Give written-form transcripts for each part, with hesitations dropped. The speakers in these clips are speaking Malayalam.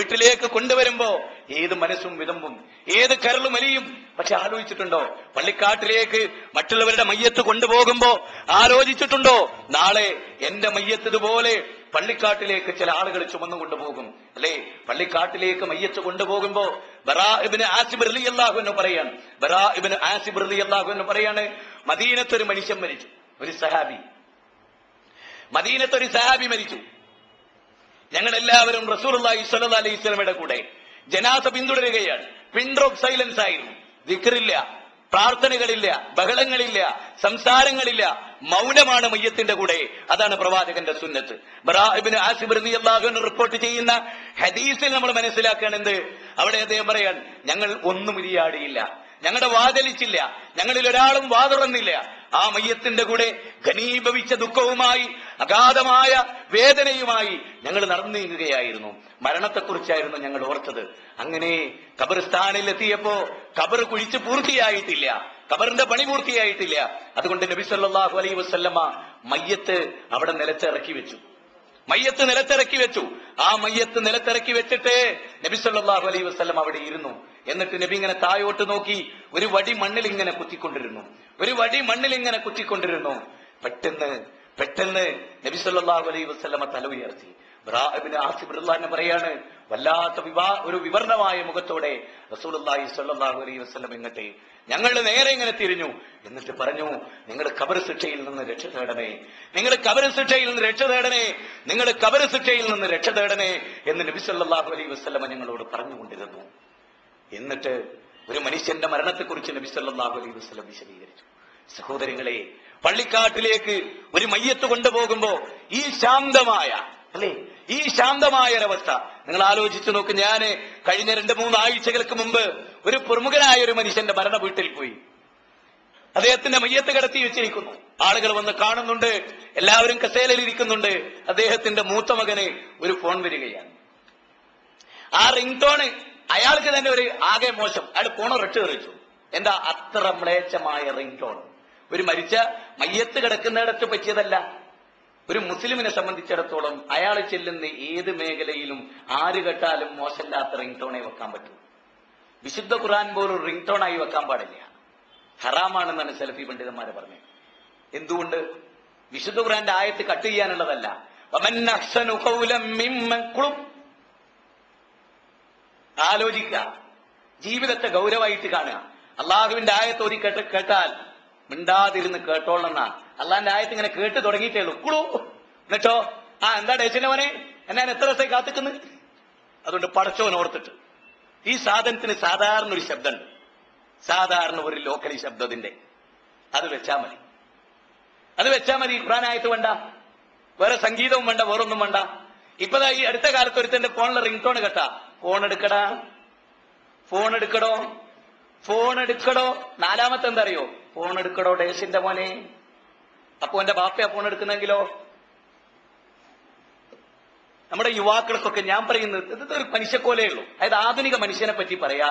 വീട്ടിലേക്ക് കൊണ്ടുവരുമ്പോ ഏത് മനസ്സും വിതമ്പും, ഏത് കരളും അലിയും. പക്ഷെ ആലോചിച്ചിട്ടുണ്ടോ, പള്ളിക്കാട്ടിലേക്ക് മറ്റുള്ളവരുടെ മയ്യത്ത് കൊണ്ടുപോകുമ്പോ ആലോചിച്ചിട്ടുണ്ടോ, നാളെ എന്റെ മയ്യത്ത് ഇതുപോലെ പള്ളിക്കാട്ടിലേക്ക് ചില ആളുകൾ ചുമന്നുകൊണ്ടുപോകും അല്ലെ? പള്ളിക്കാട്ടിലേക്ക് മയ്യത്ത് കൊണ്ടുപോകുമ്പോ ബറാ ഇബ്നു ആസിബ് റളിയല്ലാഹു അൻഹു പറയാണ്, ബറാ ഇബ്നു ആസിബ് റളിയല്ലാഹു അൻഹു പറയാണ്, മദീനത്തൊരു മനുഷ്യൻ മരിച്ചു, ഒരു സഹാബി. മദീനത്തൊരു സഹാബി മരിച്ചു. ഞങ്ങളെല്ലാവരും റസൂലുള്ളാഹി സ്വല്ലല്ലാഹു അലൈഹി വസല്ലമയുടെ കൂടെ ജനാസ പിന്തുടരുകയാണ്. പിൻ ഡ്രോപ്പ് സൈലൻസ് ആയിരുന്നു. ദിക്റില്ല, പ്രാർത്ഥനകളില്ല, ബഹളങ്ങളില്ല, സംസാരങ്ങളില്ല, മൗനമാണ് മയ്യത്തിന്റെ കൂടെ. അതാണ് പ്രവാചകന്റെ സുന്നത്ത്. ബറാ ഇബ്നു ആസിബ് റളിയല്ലാഹു അൻഹു റിപ്പോർട്ട് ചെയ്യുന്ന ഹദീസിൽ നമ്മൾ മനസ്സിലാക്കുകയാണെന്ത്, അവിടെ അദ്ദേഹം പറയാൻ, ഞങ്ങൾ ഒന്നും ഉരിയാടിയില്ല, ഞങ്ങളുടെ വാതിലിച്ചില്ല, ഞങ്ങളിൽ ഒരാളും വാതുറന്നില്ല. ആ മയ്യത്തിന്റെ കൂടെ ഘനീഭവിച്ച ദുഃഖവുമായി അഗാധമായ വേദനയുമായി ഞങ്ങൾ നടന്നു നീങ്ങുകയായിരുന്നു. മരണത്തെക്കുറിച്ചായിരുന്നു ഞങ്ങൾ ഓർത്തത്. അങ്ങനെ ഖബർസ്ഥാനിൽ എത്തിയപ്പോ ഖബർ കുഴിച്ച് പൂർത്തിയായിട്ടില്ല, ഖബറിന്റെ പണി പൂർത്തിയായിട്ടില്ല. അതുകൊണ്ട് നബി സല്ലല്ലാഹു അലൈഹി വസല്ലമ മയ്യത്ത് അവിടെ നിലത്തിറക്കി വെച്ചു. മയ്യത്ത് നിലത്തിറക്കി വെച്ചു. ആ മയ്യത്ത് നിലത്തിറക്കി വെച്ചിട്ട് നബി സല്ലല്ലാഹു അലൈഹി വസല്ലം അവിടെ ഇരുന്നു. എന്നിട്ട് നബി ഇങ്ങനെ താഴോട്ട് നോക്കി ഒരു വടി മണ്ണിൽ ഇങ്ങനെ കുത്തിക്കൊണ്ടിരുന്നു, ഒരു വടി മണ്ണിൽ ഇങ്ങനെ കുത്തിക്കൊണ്ടിരുന്നു. പെട്ടെന്ന് നബി സല്ലല്ലാഹു അലൈഹി വസല്ലമ തല ഉയർത്തി. ബറാ ഇബ്നു ആസിബ് റളിയല്ലാഹു അൻഹു പറയാണ്, വല്ലാത്ത ഒരു വിവരണമായ മുഖത്തോടെ റസൂലുള്ളാഹി സ്വല്ലല്ലാഹു അലൈഹി വസല്ലം ഇങ്ങോട്ട് ഞങ്ങളുടെ നേരെ ഇങ്ങനെ തിരിഞ്ഞു. എന്നിട്ട് പറഞ്ഞു, നിങ്ങൾ ഖബർ ശിക്ഷയിൽ നിന്ന് രക്ഷ തേടണേ, നിങ്ങൾ ഖബർ ശിക്ഷയിൽ നിന്ന് രക്ഷ തേടണേ, നിങ്ങൾ ഖബർ ശിക്ഷയിൽ നിന്ന് രക്ഷ തേടണേ എന്ന് നബി സല്ലല്ലാഹു അലൈഹി വസല്ലം ഞങ്ങളോട് പറഞ്ഞുകൊണ്ടിരുന്നു. എന്നിട്ട് ഒരു മനുഷ്യന്റെ മരണത്തെക്കുറിച്ച് നബി സല്ലല്ലാഹു അലൈഹി വസല്ലം വിശദീകരിച്ചു. സഹോദരങ്ങളെ, പള്ളിക്കാട്ടിലേക്ക് ഒരു മയ്യത്ത് കൊണ്ടുപോകുമ്പോ ഈ ശാന്തമായ അല്ലെ, ഈ ശാന്തമായ ഒരവസ്ഥ നിങ്ങൾ ആലോചിച്ചു നോക്ക്. ഞാൻ കഴിഞ്ഞ 2-3 ആഴ്ചകൾക്ക് മുമ്പ് ഒരു പ്രമുഖനായ ഒരു മനുഷ്യന്റെ മരണ വീട്ടിൽ പോയി. അദ്ദേഹത്തിന്റെ മയ്യത്ത് കിടത്തി വെച്ചിരിക്കുന്നു. ആളുകൾ വന്ന് കാണുന്നുണ്ട്, എല്ലാവരും കസേലയിൽ ഇരിക്കുന്നുണ്ട്. അദ്ദേഹത്തിന്റെ മൂത്ത മകന് ഒരു ഫോൺ വരികയാണ്. ആ റിംഗ് ടോണ് അയാൾക്ക് തന്നെ ഒരു ആകെ മോശം. അയാൾ ഫോൺ റിട്ട് തെറിച്ചു. എന്താ അത്ര മ്ലേച്ഛമായ റിംഗ് ടോൺ? ഒരു മരിച്ച മയ്യത്ത് കിടക്കുന്നിടത്ത് പറ്റിയതല്ല. ഒരു മുസ്ലിമിനെ സംബന്ധിച്ചിടത്തോളം അയാൾ ചെല്ലുന്ന ഏത് മേഖലയിലും ആര് കേട്ടാലും മോശമില്ലാത്ത റിംഗ് ടോണേ വെക്കാൻ പറ്റൂ. വിശുദ്ധ ഖുർആൻ പോലും റിംഗ് ടോണായി വെക്കാൻ പാടില്ല, ഹറാമാണെന്നാണ് സലഫി പണ്ഡിതന്മാരെ പറഞ്ഞത്. എന്തുകൊണ്ട്? വിശുദ്ധ ഖുർആന്റെ ആയത്ത് കട്ട് ചെയ്യാനുള്ളതല്ല. ആലോചിക്കുക, ജീവിതത്തെ ഗൗരവമായിട്ട് കാണുക. അള്ളാഹുവിന്റെ ആയത്ത് ഓതി കേട്ടാൽ മിണ്ടാതിരുന്ന് കേട്ടോളെന്നാ. അള്ളാന്റെ ആയത്ത് ഇങ്ങനെ കേട്ട് തുടങ്ങിയിട്ടേ ഉള്ളൂ. കുളു എന്നിട്ടോ എന്താ ഡേച്ചിന്റെ മോനെ എന്നെ എത്ര ദിവസമായി കാത്തിക്കുന്നു? അതുകൊണ്ട് പടച്ചോൻ ഓർത്തിട്ട് ഈ സാധനത്തിന് സാധാരണ ഒരു ശബ്ദമുണ്ട്, സാധാരണ ഒരു ലോക്കലി ശബ്ദത്തിന്റെ, അത് വെച്ചാൽ മതി. അത് വെച്ചാൽ മതി. ഖുർആൻ ആയത്ത് വേണ്ട, വേറെ സംഗീതവും വേണ്ട, വേറൊന്നും വേണ്ട. ഇപ്പതാ ഈ അടുത്ത കാലത്ത് ഒരുത്തന്റെ ഫോണിലെ റിംഗ് ടോൺ കേട്ടാ, ഫോൺ എടുക്കടാ, ഫോൺ എടുക്കടോ, ഫോൺ എടുക്കടോ. നാലാമത്തെ എന്താ അറിയോ? ഫോൺ എടുക്കടോ ഡേശിന്റെ മോനെ. അപ്പൊ എന്റെ ബാപ്പയാ ഫോൺ എടുക്കുന്നെങ്കിലോ? നമ്മുടെ യുവാക്കൾക്കൊക്കെ ഞാൻ പറയുന്നത് ഇതൊരു മനുഷ്യക്കോലേ ഉള്ളൂ. അതായത് ആധുനിക മനുഷ്യനെ പറ്റി പറയാ,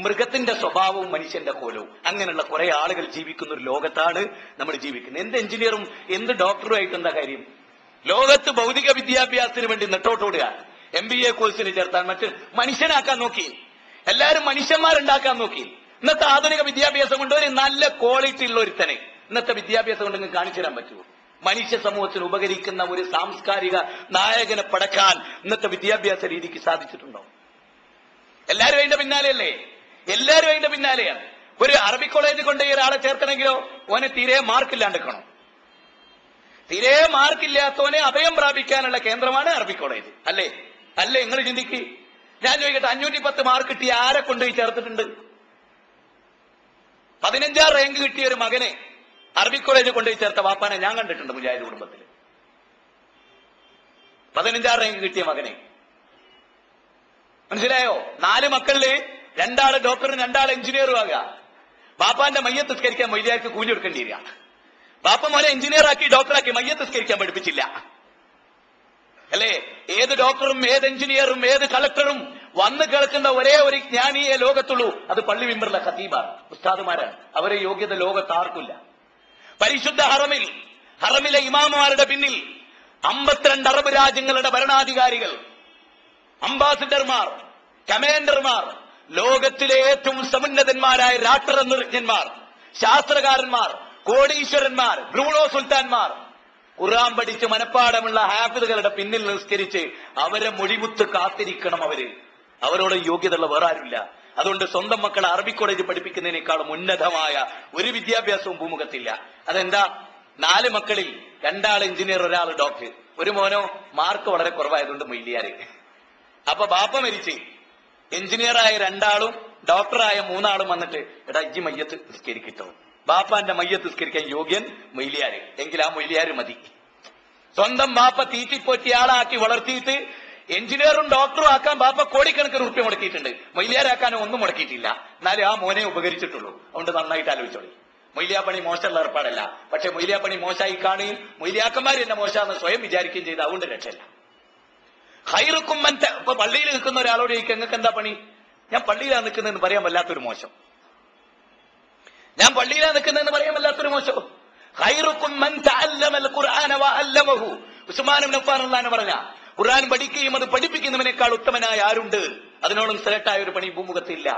മൃഗത്തിന്റെ സ്വഭാവവും മനുഷ്യന്റെ കോലവും. അങ്ങനെയുള്ള കുറെ ആളുകൾ ജീവിക്കുന്ന ഒരു ലോകത്താണ് നമ്മൾ ജീവിക്കുന്നത്. എന്ത് എഞ്ചിനീയറും എന്ത് ഡോക്ടറും ആയിട്ട് എന്താ കാര്യം? ലോകത്ത് ഭൗതിക വിദ്യാഭ്യാസത്തിന് വേണ്ടി നെട്ടോട്ടോടുക, MBA കോഴ്സിന് ചേർത്താൻ, മറ്റ് മനുഷ്യനാക്കാൻ നോക്കി, എല്ലാവരും മനുഷ്യന്മാരുണ്ടാക്കാൻ നോക്കി. ഇന്നത്തെ ആധുനിക വിദ്യാഭ്യാസം കൊണ്ട് ഒരു നല്ല ക്വാളിറ്റി ഉള്ള ഒരുത്തനെ ഇന്നത്തെ വിദ്യാഭ്യാസം കൊണ്ട് നിങ്ങൾക്ക് കാണിച്ചു തരാൻ പറ്റുമോ? മനുഷ്യ സമൂഹത്തിന് ഉപകരിക്കുന്ന ഒരു സാംസ്കാരിക നായകനെ പടക്കാൻ ഇന്നത്തെ വിദ്യാഭ്യാസ രീതിക്ക് സാധിച്ചിട്ടുണ്ടോ? എല്ലാവരും അതിന്റെ പിന്നാലെയല്ലേ? എല്ലാവരും അതിന്റെ പിന്നാലെയാണ്. ഒരു അറബി കോളേജ് കൊണ്ട് ഒരാളെ ചേർക്കണമെങ്കിലോ ഓനെ തീരെ മാർക്കില്ലാണ്ടിരിക്കണം. തീരെ മാർക്കില്ലാത്തവനെ അഭയം പ്രാപിക്കാനുള്ള കേന്ദ്രമാണ് അറബി കോളേജ്. അല്ലേ? അല്ലേ? നിങ്ങൾ ചിന്തിക്ക്. ഞാൻ ചോദിക്കട്ടെ, 510 മാർക്ക് കിട്ടിയ ആരെ കൊണ്ടുപോയി ചേർത്തിട്ടുണ്ട്? 15 റാങ്ക് കിട്ടിയ ഒരു മകനെ അറബി കോളേജ് കൊണ്ടുപോയി ചേർത്ത വാപ്പാനെ ഞാൻ കണ്ടിട്ടുണ്ട്. മുജാഹിദ് കുടുംബത്തിൽ 15 റാങ്ക് കിട്ടിയ മകനെ. മനസ്സിലായോ? 4 മക്കളില് 2 ഡോക്ടറും 2 എഞ്ചിനീയറും ആകുക. ബാപ്പാന്റെ മയ്യത്ത് നിസ്കരിക്കാൻ മൊയ്ലിയാർക്ക് കൂലി കൊടുക്കേണ്ടി വരിക. ബാപ്പ മോനെ എഞ്ചിനീയർ ആക്കി ഡോക്ടറാക്കി മയ്യത്ത് നിസ്കരിക്കാൻ പഠിപ്പിച്ചില്ല. അല്ലേ? ഏത് ഡോക്ടറും ഏത് എഞ്ചിനീയറും ഏത് കളക്ടറും വന്ന് കേൾക്കുന്ന ഒരേ ഒരു ജ്ഞാനിയെ ലോകത്തുള്ളൂ, അത് പള്ളി മെമ്പറിലെ ഖതീബാണ്, ഉസ്താദുമാരാണ്. അവരെ യോഗ്യത ലോകത്ത് ആർക്കില്ല. പരിശുദ്ധ ഹറമിലെ ഇമാമുമാരുടെ പിന്നിൽ 52 അറബ് രാജ്യങ്ങളുടെ ഭരണാധികാരികൾ അംബാസിഡർമാർ, കമാൻഡർമാർ, ലോകത്തിലെ ഏറ്റവും സമുന്നതന്മാരായ രാഷ്ട്രതന്ത്രജ്ഞന്മാർ, ശാസ്ത്രകാരന്മാർ, കോടീശ്വരന്മാർ, ബ്രൂണോ സുൽത്താൻമാർ, ഖുർആൻ പഠിച്ച് മനപ്പാടമുള്ള ഹാഫിദുകളുടെ പിന്നിൽ നിസ്കരിച്ച് അവരെ മൊഴിമുത്ത് കാത്തിരിക്കണം. അവരോട് യോഗ്യതയുള്ള വേറെ ആരുമില്ല. അതുകൊണ്ട് സ്വന്തം മക്കളെ അറബി കോളേജ് പഠിപ്പിക്കുന്നതിനേക്കാളും ഉന്നതമായ ഒരു വിദ്യാഭ്യാസവും ഭൂമുഖത്തില്ല. അതെന്താ? 4 മക്കളിൽ 2 എഞ്ചിനീയർ, 1 ഡോക്ടർ. ഒരു മോനോ മാർക്ക് വളരെ കുറവായതുകൊണ്ട് മൊയ്ലിയാര്. അപ്പൊ ബാപ്പ മരിച്ച് എഞ്ചിനീയറായ 2 ഡോക്ടറായ 3 വന്നിട്ട് എടാ ഇജ്ജി മയ്യത്ത് നിസ്കരിക്കിട്ടോ. ബാപ്പാന്റെ മയ്യത്ത് നിസ്കരിക്കാൻ യോഗ്യൻ മൊയ്ലിയാര്. എങ്കിൽ ആ മൊയ്ലിയാര് മതി. സ്വന്തം ബാപ്പ തീറ്റിപ്പോറ്റി ആളാക്കി വളർത്തിയിട്ട് എഞ്ചിനീയറും ഡോക്ടറും ആക്കാൻ ബാപ്പ കോടിക്കണക്കിന് റുപ്യ മുടക്കിയിട്ടുണ്ട്. മൊയ്ലിയാരാക്കാനോ ഒന്നും മുടക്കിയിട്ടില്ല. എന്നാലും ആ മോനെ ഉപകരിച്ചിട്ടുള്ളൂ. അതുകൊണ്ട് നന്നായിട്ട് ആലോചിച്ചോളി. മൊയ്ലിയാപ്പണി മോശമുള്ള ഏർപ്പാടല്ല. പക്ഷെ മൊയ്ലിയാപ്പണി മോശമായി കാണുകയും മൊയ്ലിയാക്കന്മാർ എന്നെ മോശമെന്ന് സ്വയം വിചാരിക്കുകയും ചെയ്ത് അതുകൊണ്ട് രക്ഷയില്ല. ഖൈറുക്കും മൻ, ഇപ്പൊ പള്ളിയിൽ നിൽക്കുന്ന ഒരാളോട് ചോദിക്കുക നിങ്ങൾക്ക് എന്താ പണി? ഞാൻ പള്ളിയിലാണ് നിൽക്കുന്നതെന്ന് പറയാൻ വല്ലാത്തൊരു മോശം. ഞാൻ പള്ളിയിലാണ് നിൽക്കുന്നതെന്ന് പറയാൻ വല്ലാത്തൊരു മോശം. ഖൈറുക്കും മൻ തഅല്ലമൽ ഖുർആന വഅല്ലമഹു. ഉസ്മാൻ ഇബ്നു അഫ്ഫാൻ റളിയല്ലാഹു പറഞ്ഞ ഖുർആൻ പഠിക്കുകയും അത് പഠിപ്പിക്കുന്നവനേക്കാൾ ഉത്തമനായ ആരുണ്ട്? അതിനോടും ശ്രേഷ്ഠമായ ഒരു പണി ഭൂമുഖത്തില്ല.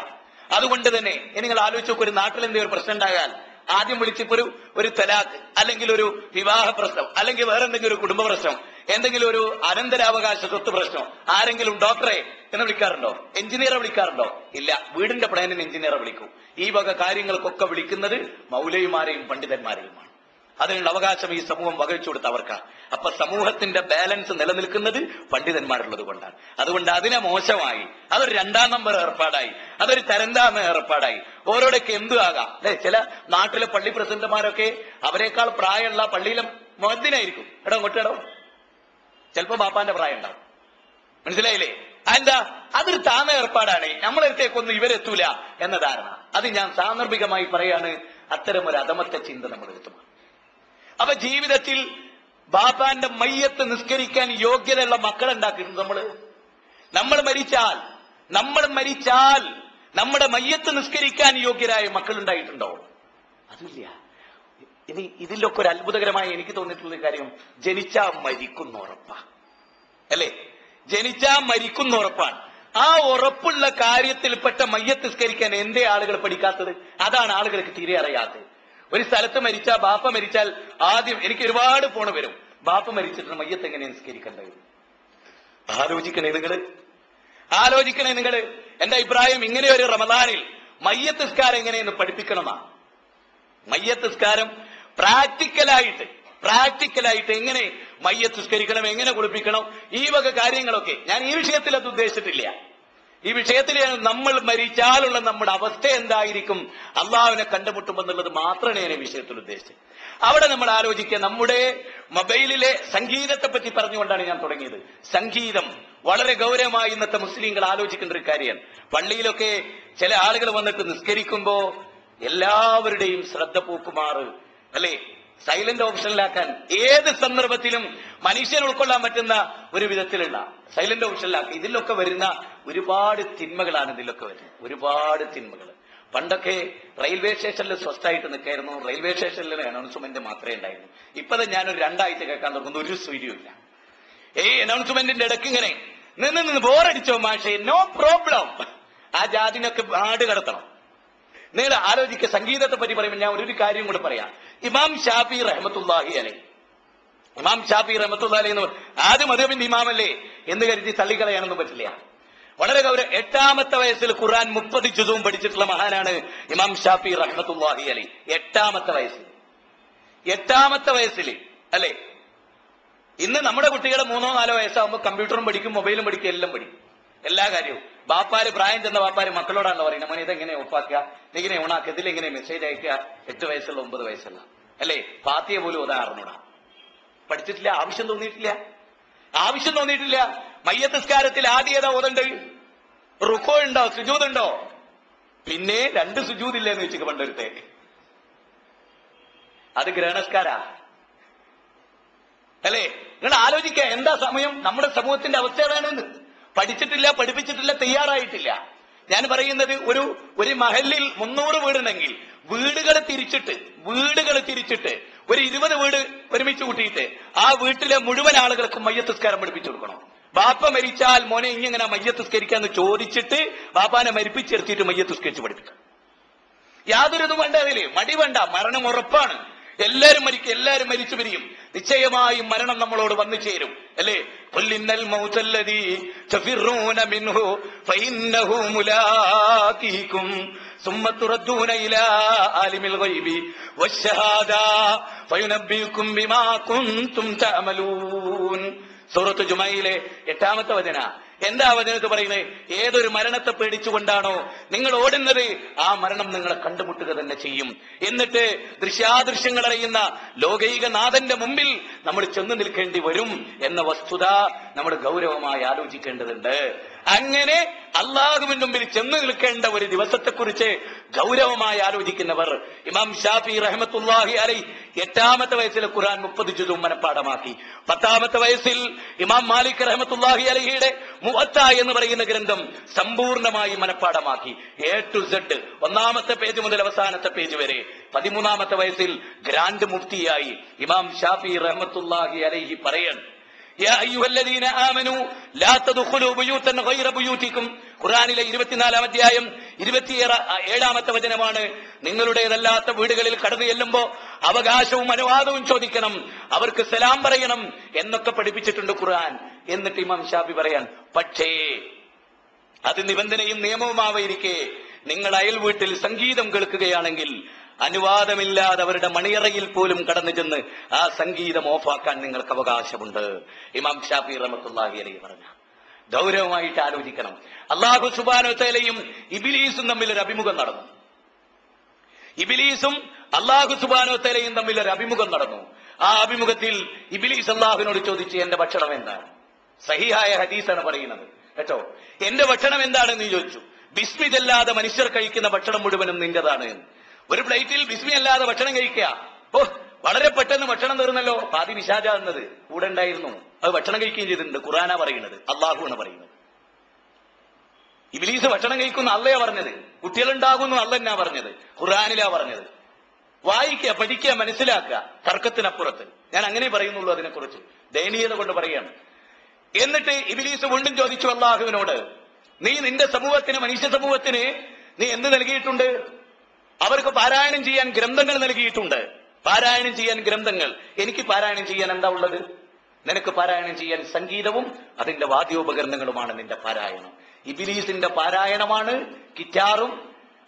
അതുകൊണ്ട് തന്നെ നിങ്ങൾ ആലോചിച്ച് നോക്കും, ഒരു നാട്ടിൽ എന്തെങ്കിലും ഒരു പ്രശ്നം ഉണ്ടായാൽ ആദ്യം വിളിച്ചിപ്പോ ഒരു തലാഖ്, അല്ലെങ്കിൽ ഒരു വിവാഹ പ്രശ്നം, അല്ലെങ്കിൽ വേറെ എന്തെങ്കിലും ഒരു കുടുംബ പ്രശ്നം, എന്തെങ്കിലും ഒരു അനന്തരാവകാശ സ്വത്ത് പ്രശ്നം, ആരെങ്കിലും ഡോക്ടറെ എന്ന് വിളിക്കാറുണ്ടോ? എഞ്ചിനീയറെ വിളിക്കാറുണ്ടോ? ഇല്ല. വീടിന്റെ പ്ലാനിന് എഞ്ചിനീയറെ വിളിക്കും. ഈ വക കാര്യങ്ങൾക്കൊക്കെ വിളിക്കുന്നത് മൗലവിമാരെയും പണ്ഡിതന്മാരെയുമാണ്. അതിനുള്ള അവകാശം ഈ സമൂഹം വകവെച്ചു കൊടുത്ത അവർക്കാണ്. അപ്പൊ സമൂഹത്തിന്റെ ബാലൻസ് നിലനിൽക്കുന്നത് പണ്ഡിതന്മാരുള്ളത് കൊണ്ടാണ്. അതുകൊണ്ട് അതിനെ മോശമായി, അതൊരു 2ാം നമ്പർ ഏർപ്പാടായി, അതൊരു തരംതാമ ഏർപ്പാടായി. ഓരോടൊക്കെ എന്തു ആകാം. ചില നാട്ടിലെ പള്ളി പ്രസിഡന്റുമാരൊക്കെ അവരെക്കാൾ പ്രായമുള്ള പള്ളിയിലെ മുഅദ്ദിനായിരിക്കും. അങ്ങോട്ട് ചിലപ്പോ ബാപ്പാന്റെ പ്രായം ഉണ്ടാവും. മനസ്സിലായില്ലേ? എന്താ? അതൊരു താമ ഏർപ്പാടാണ്. നമ്മളടുത്തേക്കൊന്നും ഇവരെത്തൂല എന്ന ധാരണ. അത് ഞാൻ സാന്ദർഭികമായി പറയാണ്. അത്തരം ഒരു അധമത്തെ ചിന്ത നമ്മൾ എത്തും. അപ്പൊ ജീവിതത്തിൽ ബാപ്പാന്റെ മയ്യത്ത് നിസ്കരിക്കാൻ യോഗ്യതയുള്ള മക്കളെ ഉണ്ടാക്കിയിട്ടുണ്ട് നമ്മൾ മരിച്ചാൽ നമ്മുടെ മയ്യത്ത് നിസ്കരിക്കാൻ യോഗ്യരായ മക്കൾ ഉണ്ടായിട്ടുണ്ടോ? അതില്ല. ഇനി ഇതിലൊക്കെ ഒരു അത്ഭുതകരമായി എനിക്ക് തോന്നിയിട്ടുള്ള കാര്യം, ജനിച്ചാ മരിക്കുന്ന ഉറപ്പാ, അല്ലേ? ജനിച്ചാ മരിക്കുന്ന ഉറപ്പാണ്. ആ ഉറപ്പുള്ള കാര്യത്തിൽപ്പെട്ട മയ്യത്ത് നിസ്കരിക്കാൻ എന്തേ ആളുകൾ പഠിക്കാത്തത്? അതാണ് ആളുകൾക്ക് തീരെ അറിയാത്തത്. ഒരു സ്ഥലത്ത് മരിച്ചാൽ, ബാപ്പ മരിച്ചാൽ ആദ്യം എനിക്ക് ഒരുപാട് ഫോണ് വരും, ബാപ്പ മരിച്ചിട്ട് മയ്യത്ത് എങ്ങനെ നിസ്കരിക്കേണ്ടത്? ആലോചിക്കണേ നിങ്ങള്. എന്റെ അഭിപ്രായം, ഇങ്ങനെ ഒരു റമദാനിൽ മയ്യത്ത് നിസ്കാരം എങ്ങനെയെന്ന് പഠിപ്പിക്കണമാ. മയ്യത്ത് നിസ്കാരം പ്രാക്ടിക്കലായിട്ട് എങ്ങനെ മയ്യത്ത് നിസ്കരിക്കണം, എങ്ങനെ കുളിപ്പിക്കണം, ഈ വക കാര്യങ്ങളൊക്കെ. ഞാൻ ഈ വിഷയത്തിൽ അത് ഉദ്ദേശിച്ചിട്ടില്ല. ഈ വിഷയത്തിൽ നമ്മൾ മരിച്ചാലുള്ള നമ്മുടെ അവസ്ഥ എന്തായിരിക്കും, അള്ളാഹുവിനെ കണ്ടുമുട്ടുമെന്നുള്ളത് മാത്രമേ ഞാൻ ഈ വിഷയത്തിൽ ഉദ്ദേശിച്ചത്. അവിടെ നമ്മൾ ആലോചിക്കുക. നമ്മുടെ മൊബൈലിലെ സംഗീതത്തെ പറ്റി പറഞ്ഞുകൊണ്ടാണ് ഞാൻ തുടങ്ങിയത്. സംഗീതം വളരെ ഗൗരവമായി ഇന്നത്തെ മുസ്ലിങ്ങൾ ആലോചിക്കേണ്ട ഒരു കാര്യമാണ്. പള്ളിയിലൊക്കെ ചില ആളുകൾ വന്നിട്ട് നിസ്കരിക്കുമ്പോ എല്ലാവരുടെയും ശ്രദ്ധ പോക്കുമാറ്, അല്ലെ, സൈലന്റ് ഓപ്ഷനിലാക്കാൻ ഏത് സന്ദർഭത്തിലും മനുഷ്യൻ ഉൾക്കൊള്ളാൻ പറ്റുന്ന ഒരു വിധത്തിലുള്ള സൈലന്റ് ഓപ്ഷനിലാക്കി. ഇതിലൊക്കെ വരുന്ന ഒരുപാട് തിന്മകളാണ്. ഒരുപാട് തിന്മകൾ. പണ്ടൊക്കെ റെയിൽവേ സ്റ്റേഷനിൽ സ്വസ്ഥായിട്ട് നിൽക്കായിരുന്നു. റെയിൽവേ സ്റ്റേഷനിൽ അനൗൺസ്മെന്റ് മാത്രമേ ഉണ്ടായിരുന്നു. ഇപ്പത് ഞാനൊരു 2 ആഴ്ച കേൾക്കാൻ തുടങ്ങുന്ന ഒരു സ്വൈര്യമില്ല. അനൗൺസ്മെന്റിന്റെ ഇടയ്ക്ക് ഇങ്ങനെ നിന്ന് ബോറടിച്ചോ മാഷേ, നോ പ്രോബ്ലം. ആ ജാതിനൊക്കെ നാട് കടത്തണം. നിങ്ങൾ ആലോചിക്കുക. സംഗീതത്തെ പറ്റി പറയുമ്പോൾ ഞാൻ ഒരു കാര്യം കൂടെ പറയാം. ഇമാം ഷാഫി റഹ്മത്തുള്ളാഹി അലൈഹി എന്ന് ആദ്യം മദ്ഹബിന്റെ ഇമാമല്ലേ എന്ന് കരുതി തള്ളിക്കളയാനൊന്നും പറ്റില്ല. വളരെ ഗൗരവം. 8ാമത്തെ വയസ്സിൽ ഖുർആൻ 30 ജുസും പഠിച്ചിട്ടുള്ള മഹാനാണ് ഇമാം ഷാഫി റഹ്മത്തുള്ളാഹി അലൈഹി. 8ാമത്തെ വയസ്സിൽ അല്ലെ. ഇന്ന് നമ്മുടെ കുട്ടികളെ 3-4 വയസ്സാകുമ്പോൾ കമ്പ്യൂട്ടറും പഠിക്കും, മൊബൈലും പഠിക്കും, എല്ലാം പഠിക്കും, എല്ലാ കാര്യവും. ബാപ്പാര് പ്രായം ചെന്ന ബാപ്പാര് മക്കളോടാണല്ലോ പറയുന്നത്, മോനെ ഇതെങ്ങനെ ഒപ്പാക്കുക, ഇതെങ്ങനെ ഓണാക്കുക, ഇതിലെങ്ങനെ മെസ്സേജ് അയക്കുക. 8 വയസ്സുള്ള 9 വയസ്സുള്ള അല്ലെ. ഫാത്തിഹ പോലും ഓതാൻ അറിഞ്ഞൂടാ, പഠിച്ചിട്ടില്ല, ആവശ്യം തോന്നിയിട്ടില്ല. മയ്യത്ത് നിസ്കാരത്തിൽ ആദ്യം ഏതാ ഓതണ്ട്? റുക്കോ ഉണ്ടോ, സുജൂദ് ഉണ്ടോ? പിന്നെ 2 സുജൂദില്ലെന്ന് വെച്ചു പണ്ടൊരുത്തെ. അത് ഗ്രഹണസ്കാരാ അല്ലെ. നിങ്ങൾ ആലോചിക്കുക, എന്താ സമയം? നമ്മുടെ സമൂഹത്തിന്റെ അവസ്ഥ ഏതാണെന്ന്. പഠിച്ചിട്ടില്ല, പഠിപ്പിച്ചിട്ടില്ല, തയ്യാറായിട്ടില്ല. ഞാൻ പറയുന്നത്, ഒരു മഹലിൽ 300 വീടുണ്ടെങ്കിൽ വീടുകൾ തിരിച്ചിട്ട് ഒരു 20 വീട് ഒരുമിച്ച് കൂട്ടിയിട്ട് ആ വീട്ടിലെ മുഴുവൻ ആളുകൾക്കും മയ്യത്ത് നിസ്കാരം പഠിപ്പിച്ചു കൊടുക്കണം. ബാപ്പ മരിച്ചാൽ മോനെ ഇങ്ങനെ മയ്യത്ത് നിസ്കരിക്കാന്ന് ചോദിച്ചിട്ട് ബാപ്പാനെ മരിപ്പിച്ചെടുത്തിട്ട് മയ്യത്ത് നിസ്കരിച്ച് പഠിപ്പിക്കാം. യാതൊരു ഇതും വേണ്ട, അതില് മടി വേണ്ട. മരണം ഉറപ്പാണ്. എല്ലാരും മരിക്കും, എല്ലാരും മരിച്ചു പിരിയും. നിശ്ചയമായും മരണം നമ്മളോട് വന്നു ചേരും, അല്ലേ? ഖുല്ലിന്നൽ മൗതല്ലദീ തഫിറൂന മിൻഹു ഫഇന്നഹു മുലാഖീകും സുമ്മ തുറദ്ദൂന ഇലാ ആലിമിൽ ഗൈബി വശ്ശഹാദ ഫയുനബ്ബികും ബിമാ കുൻതും തഅമലൂൻ. സൂറത്ത് ജുമയിലെ 8-ാമത്തെ വചന. എന്താ വചനത്ത് പറയുന്നത്? ഏതൊരു മരണത്തെ പേടിച്ചുകൊണ്ടാണോ നിങ്ങൾ ഓടുന്നത്, ആ മരണം നിങ്ങളെ കണ്ടുമുട്ടുക തന്നെ ചെയ്യും. എന്നിട്ട് ദൃശ്യാദൃശ്യങ്ങൾ അറിയുന്ന ലോകൈക നാഥന്റെ മുമ്പിൽ നമ്മൾ ചെന്ന് നിൽക്കേണ്ടി വരും എന്ന വസ്തുത നമ്മൾ ഗൗരവമായി ആലോചിക്കേണ്ടതുണ്ട്. അങ്ങനെ അള്ളാഹുവിന്റെ മുമ്പിൽ ചെന്ന് നിൽക്കേണ്ട ഒരു ദിവസത്തെക്കുറിച്ച് ഗൗരവമായി ആലോചിക്കുന്നവർ, ഇമാം ഷാഫി റഹ്മത്തുള്ളാഹി അലൈഹി 8-ാമത്തെ വയസ്സിൽ ഖുർആൻ 30 ജുസും മനഃപ്പാഠമാക്കി. 10-ാമത്തെ വയസ്സിൽ ഇമാം മാലിക് റഹ്മത്തുള്ളാഹി അലൈഹിയുടെ മുഅത്ത എന്ന് പറയുന്ന ഗ്രന്ഥം സമ്പൂർണമായി മനഃപ്പാഠമാക്കി. A to Z, 1-ാമത്തെ പേജ് മുതൽ അവസാനത്തെ പേജ് വരെ. 13-ാമത്തെ വയസ്സിൽ ഗ്രാൻഡ് മുഫ്തിയായി ഇമാം ഷാഫി റഹ്മത്തുള്ളാഹി അലൈഹി പറയാൻ, യാ അയ്യുഹല്ലദീന ആമനൂ ലാ തദ്ഖുലൂ ബുയൂതൻ ഗൈറ ബുയൂതികും. ഖുർആനിലെ 24-ാം അധ്യായം 27-ാമത്തെ വചനമാണ്. നിങ്ങളുടേതല്ലാത്ത വീടുകളിൽ കടന്നു ചെല്ലുമ്പോ അവകാശവും അനുവാദവും ചോദിക്കണം, അവർക്ക് സലാം പറയണം എന്നൊക്കെ പഠിപ്പിച്ചിട്ടുണ്ട് ഖുർആൻ. എന്നിട്ട് ഇമാം ഷാഫി പറയാൻ, പക്ഷേ അത് നിബന്ധനയും നിയമവുമായിരിക്കെ നിങ്ങൾ അയൽ വീട്ടിൽ സംഗീതം കേൾക്കുകയാണെങ്കിൽ അനുവാദമില്ലാതെ അവരുടെ മണിയറയിൽ പോലും കടന്നു ചെന്ന് ആ സംഗീതം ഓഫാക്കാൻ നിങ്ങൾക്ക് അവകാശമുണ്ട്. ഇമാം ഷാഫി റഹ്മത്തുള്ളാഹി അലൈഹി പറഞ്ഞ ഗൗരവമായിട്ട് ആലോചിക്കണം. അല്ലാഹു സുബ്ഹാനഹു വ തആലയും ഇബ്ലീസും തമ്മിൽ ഒരു അഭിമുഖം നടന്നു. ഇബ്ലീസും അല്ലാഹു സുബ്ഹാനഹു വ തആലയും തമ്മിൽ ഒരു അഭിമുഖം നടന്നു. ആ അഭിമുഖത്തിൽ ഇബ്ലീസ് അല്ലാഹുവിനോട് ചോദിച്ചു, എന്റെ ഭക്ഷണം എന്താണ്? സഹിഹായ ഹദീസാണ് പറയുന്നത് കേട്ടോ. എന്റെ ഭക്ഷണം എന്താണെന്ന് ചോദിച്ചു. ബിസ്മി ചൊല്ലാതെ മനുഷ്യർ കഴിക്കുന്ന ഭക്ഷണം മുഴുവനും നിന്റേതാണ്. ഒരു പ്ലേറ്റിൽ ബിസ്മി അല്ലാതെ ഭക്ഷണം കഴിക്കുക, ഓ വളരെ പെട്ടെന്ന് ഭക്ഷണം തീർന്നല്ലോ. പാതി വിശാജ എന്നത് കൂടെ ഉണ്ടായിരുന്നു, അത് ഭക്ഷണം കഴിക്കുകയും ചെയ്തിട്ടുണ്ട്. ഖുർആനാ പറയുന്നത്, അള്ളാഹുവാണ് പറയുന്നത്. ഇബ്ലീസ് ഭക്ഷണം കഴിക്കുന്ന അള്ളയാ പറഞ്ഞത്, കുട്ടികളുണ്ടാകുന്നു അള്ള എന്നാ പറഞ്ഞത്, ഖുർആനിലാ പറഞ്ഞത്. വായിക്കുക, പഠിക്കുക, മനസ്സിലാക്കുക, തർക്കത്തിനപ്പുറത്ത്. ഞാൻ അങ്ങനെ പറയുന്നുള്ളൂ അതിനെക്കുറിച്ച്, ദയനീയത കൊണ്ട് പറയാണ്. എന്നിട്ട് ഇബ്ലീസ് വീണ്ടും ചോദിച്ചു അള്ളാഹുവിനോട്, നീ നിന്റെ സമൂഹത്തിന്, മനുഷ്യ സമൂഹത്തിന് നീ എന്ത് നൽകിയിട്ടുണ്ട്? അവർക്ക് പാരായണം ചെയ്യാൻ ഗ്രന്ഥങ്ങൾ നൽകിയിട്ടുണ്ട്. പാരായണം ചെയ്യാൻ ഗ്രന്ഥങ്ങൾ. എനിക്ക് പാരായണം ചെയ്യാൻ എന്താ ഉള്ളത്? നിനക്ക് പാരായണം ചെയ്യാൻ സംഗീതവും അതിന്റെ വാദ്യോപകരണങ്ങളുമാണ് നിന്റെ പാരായണം. ഇബ്ലീസിന്റെ പാരായണമാണ് ഗിറ്റാറും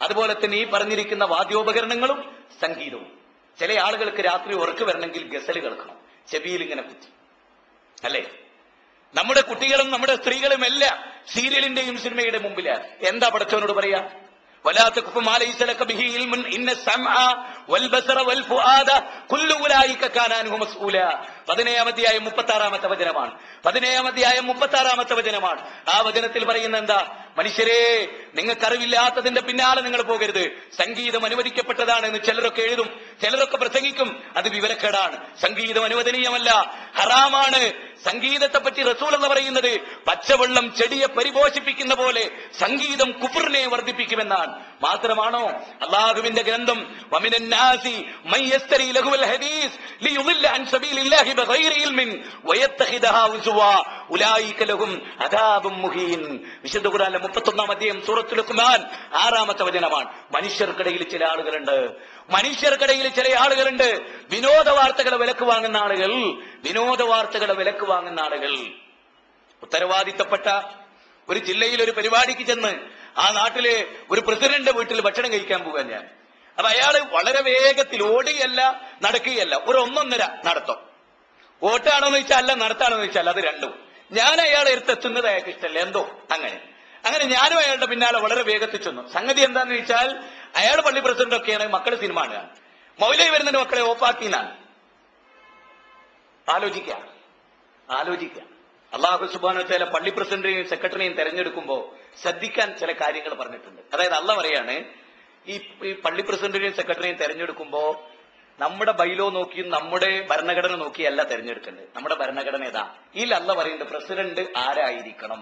അതുപോലെ തന്നെ ഈ പറഞ്ഞിരിക്കുന്ന വാദ്യോപകരണങ്ങളും സംഗീതവും. ചില ആളുകൾക്ക് രാത്രി ഉറക്ക് വരണമെങ്കിൽ ഗസൽ കേൾക്കണം, ചെവിയിൽ ഇങ്ങനെ കുത്തി, അല്ലേ? നമ്മുടെ കുട്ടികളും നമ്മുടെ സ്ത്രീകളും എല്ലാം സീരിയലിന്റെയും സിനിമയുടെ മുമ്പിലാണ്. എന്താ പടച്ചവനോട് പറയാ? ولا تقف ما ليس لك به علم ان السمع والبصر والفؤاد كل اولئك كان عنه مسؤولا. 17-ാം അധ്യായം 36-ാമത്തെ വചനമാണ്. 17-ാം അധ്യായം 36-ാമത്തെ വചനമാണ്. ആ വചനത്തിൽ പറയുന്ന എന്താ? മനുഷ്യരെ, നിങ്ങൾക്കറിവില്ലാത്തതിന്റെ പിന്നാലെ നിങ്ങൾ പോകരുത്. സംഗീതം അനുവദിക്കപ്പെട്ടതാണ് എന്ന് ചിലരൊക്കെ എഴുതും, ചിലരൊക്കെ പ്രസംഗിക്കും. അത് വിവരക്കേടാണ്. സംഗീതം അനുവദനീയമല്ല, ഹറാമാണ്. സംഗീതത്തെ പറ്റി റസൂൽ എന്ന് പറയുന്നത് പച്ചവെള്ളം ചെടിയെ പരിപോഷിപ്പിക്കുന്ന പോലെ സംഗീതം കുഫറിനെ വർദ്ധിപ്പിക്കുമെന്നാണ്. മാത്രമാണോ അള്ളാഹുവിന്റെ ഗ്രന്ഥം, വമിനൻ നാസി മൻ യസ്തരി ലഹുൽ ഹദീസ് ലിയുദില്ല അൻ സബീലില്ലാഹി ബഗൈരി ഇൽമിൻ വയത്തഖിദഹാ ഉസ്വാ ഉലൈക ലഹും അദാബും മുഹീൻ. വിശുദ്ധ ഖുർആനിലെ 31-ാം അധ്യായം സൂറത്തുൽ ലുഖ്മാൻ 6-ാമത്തെ വചനമാണ്. മനുഷ്യർക്കിടയിൽ ചില ആളുകളുണ്ട്, മനുഷ്യർക്കിടയിൽ ചില ആളുകളുണ്ട് വിനോദ വാർത്തകളെ വിലക്ക് വാങ്ങുന്ന ആളുകൾ, വിനോദ വാർത്തകളെ വിലക്ക് വാങ്ങുന്ന ആളുകൾ. ഉത്തരവാദിത്തപ്പെട്ട ഒരു ജില്ലയിൽ ഒരു പരിപാടിക്ക് ചെന്ന് ആ നാട്ടിലെ ഒരു പ്രസിഡന്റ് വീട്ടിൽ ഭക്ഷണം കഴിക്കാൻ പോകാൻ ഞാൻ. അപ്പൊ അയാള് വളരെ വേഗത്തിൽ ഓടുകയല്ല നടക്കുകയല്ല, ഒരു 1.5 നടത്തം. ഓട്ടാണോ എന്ന് ചോദിച്ചാൽ അല്ല, നടത്താണോ എന്ന് ചോദിച്ചാൽ അത് രണ്ടും. ഞാൻ അയാളെ എടുത്തെത്തുന്നത് അയാൾക്ക് ഇഷ്ടമല്ല, എന്തോ അങ്ങനെ ഞാനും അയാളുടെ പിന്നാലെ വളരെ വേഗത്തിൽ ചെന്നു. സംഗതി എന്താന്ന് ചോദിച്ചാൽ അയാൾ പള്ളി പ്രസിഡന്റ് ഒക്കെയാണ്, മക്കള് സിനിമ കാണുക, മൗലവി വരുന്നതിന് മക്കളെ ഓഫാക്കിന്നാണ്. ആലോചിക്കുക. അല്ലാഹു സുബ്ഹാനഹു വ തആല പള്ളി പ്രസിഡന്റിനെയും സെക്രട്ടറിയെയും തെരഞ്ഞെടുക്കുമ്പോ ശ്രദ്ധിക്കാൻ ചില കാര്യങ്ങൾ പറഞ്ഞിട്ടുണ്ട്. അതായത് അള്ള പറയാണ്, ഈ പള്ളി പ്രസിഡന്റിനെയും സെക്രട്ടറിയെയും തെരഞ്ഞെടുക്കുമ്പോ നമ്മുടെ ബൈലോ നോക്കിയും നമ്മുടെ ഭരണഘടന നോക്കിയല്ല തെരഞ്ഞെടുക്കേണ്ടത്. നമ്മുടെ ഭരണഘടന ഏതാ? ഈ അള്ള പറയുന്നുണ്ട് പ്രസിഡന്റ് ആരായിരിക്കണം.